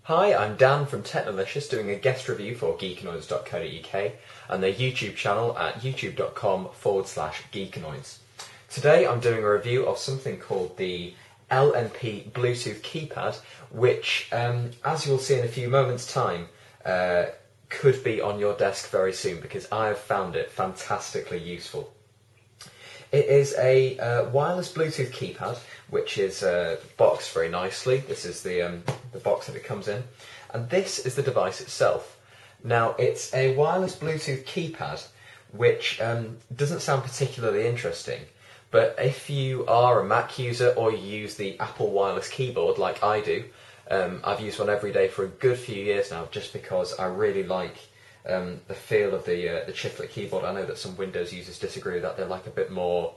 Hi, I'm Dan from Technolicious doing a guest review for Geekanoids.co.uk and their YouTube channel at youtube.com/Geekanoids. Today I'm doing a review of something called the LMP Bluetooth Keypad, which, as you'll see in a few moments' time, could be on your desk very soon because I have found it fantastically useful. It is a wireless Bluetooth keypad, which is boxed very nicely. This is the box that it comes in, and this is the device itself. Now, it's a wireless Bluetooth keypad, which doesn't sound particularly interesting, but if you are a Mac user or you use the Apple wireless keyboard like I do, I've used one every day for a good few years now, just because I really like the feel of the chiclet keyboard. I know that some Windows users disagree with that. They like a bit more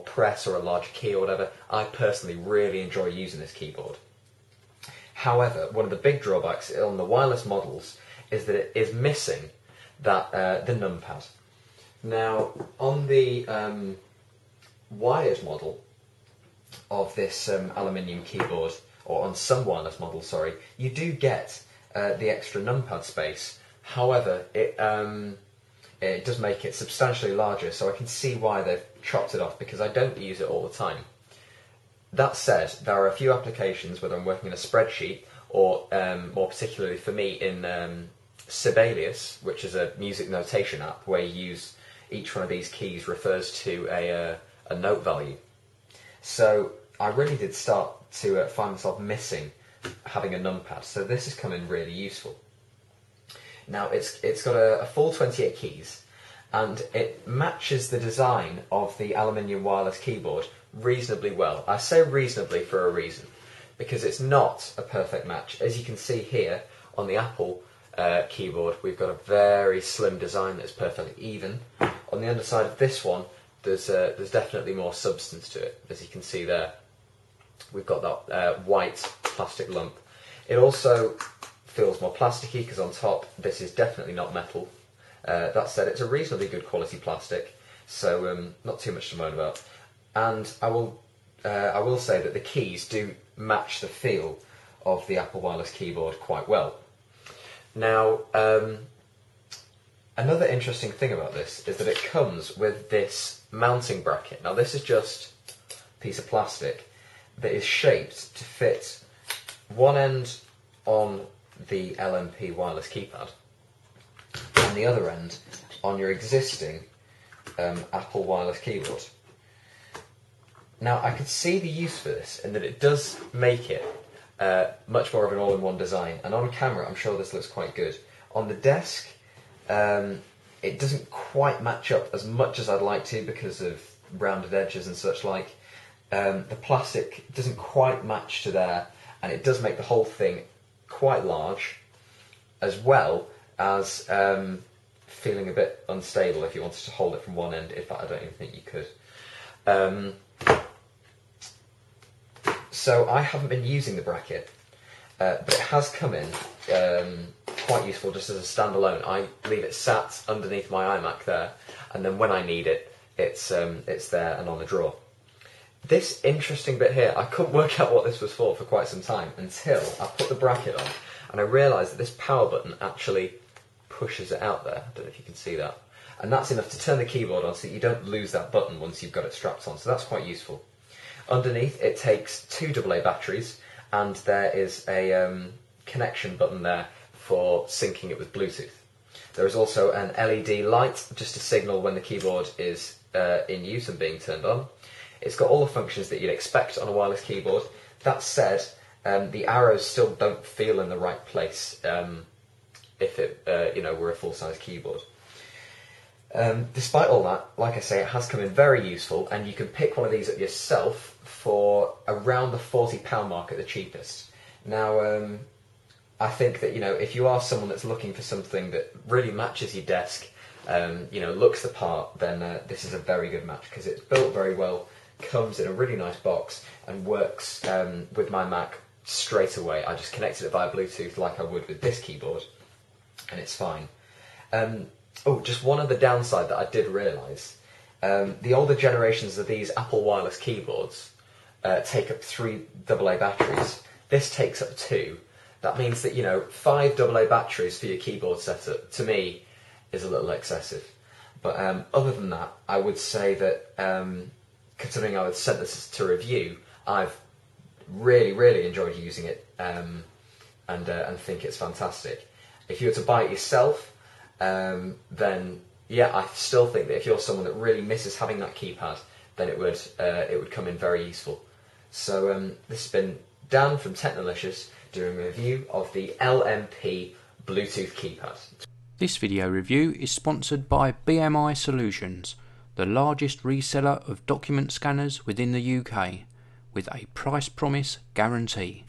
press or a larger key or whatever. I personally really enjoy using this keyboard. However, one of the big drawbacks on the wireless models is that it is missing that the Numpad. Now, on the wired model of this aluminium keyboard, or on some wireless models, sorry, you do get the extra Numpad space. However, it does make it substantially larger, so I can see why they've chopped it off, because I don't use it all the time. That said, there are a few applications, whether I'm working in a spreadsheet or, more particularly for me, in Sibelius, which is a music notation app where you use each one of these keys refers to a note value. So I really did start to find myself missing having a Numpad, so this has come in really useful. Now, it's got a full 28 keys, and it matches the design of the aluminium wireless keyboard reasonably well. I say reasonably for a reason, because it's not a perfect match. As you can see here on the Apple keyboard, we've got a very slim design that's perfectly even. On the underside of this one, there's definitely more substance to it, as you can see there. We've got that white plastic lump. It also feels more plasticky because on top this is definitely not metal. That said, it's a reasonably good quality plastic, so not too much to moan about. And I will say that the keys do match the feel of the Apple wireless keyboard quite well. Now, another interesting thing about this is that it comes with this mounting bracket. Now, this is just a piece of plastic that is shaped to fit one end on the LMP wireless keypad and the other end on your existing Apple wireless keyboard. Now, I could see the use for this in that it does make it much more of an all-in-one design, and on camera I'm sure this looks quite good. On the desk, it doesn't quite match up as much as I'd like to because of rounded edges and such like. The plastic doesn't quite match to there, and it does make the whole thing quite large, as well as feeling a bit unstable if you wanted to hold it from one end. In fact, I don't even think you could. So I haven't been using the bracket, but it has come in quite useful just as a standalone. I leave it sat underneath my iMac there, and then when I need it, it's there and on the drawer. This interesting bit here, I couldn't work out what this was for quite some time until I put the bracket on and I realised that this power button actually pushes it out there. I don't know if you can see that. And that's enough to turn the keyboard on so that you don't lose that button once you've got it strapped on, so that's quite useful. Underneath, it takes two AA batteries, and there is a connection button there for syncing it with Bluetooth. There is also an LED light just to signal when the keyboard is in use and being turned on. It's got all the functions that you'd expect on a wireless keyboard. That said, the arrows still don't feel in the right place if it were a full-size keyboard. Despite all that, like I say, it has come in very useful, and you can pick one of these up yourself for around the £40 mark at the cheapest. Now, I think that, if you are someone that's looking for something that really matches your desk, looks the part, then this is a very good match, because it's built very well, comes in a really nice box, and works with my Mac straight away. I just connected it via Bluetooth like I would with this keyboard, and it's fine. Just one other downside that I did realise. The older generations of these Apple wireless keyboards take up 3 AA batteries. This takes up 2, that means that, 5 AA batteries for your keyboard setup, to me, is a little excessive. But other than that, I would say that, considering I would sent this to review, I've really, really enjoyed using it, and think it's fantastic. If you were to buy it yourself, then yeah, I still think that if you're someone that really misses having that keypad, then it would come in very useful. So this has been Dan from Technolicious doing a review of the LMP Bluetooth Keypad. This video review is sponsored by BMI Solutions, the largest reseller of document scanners within the UK, with a price promise guarantee.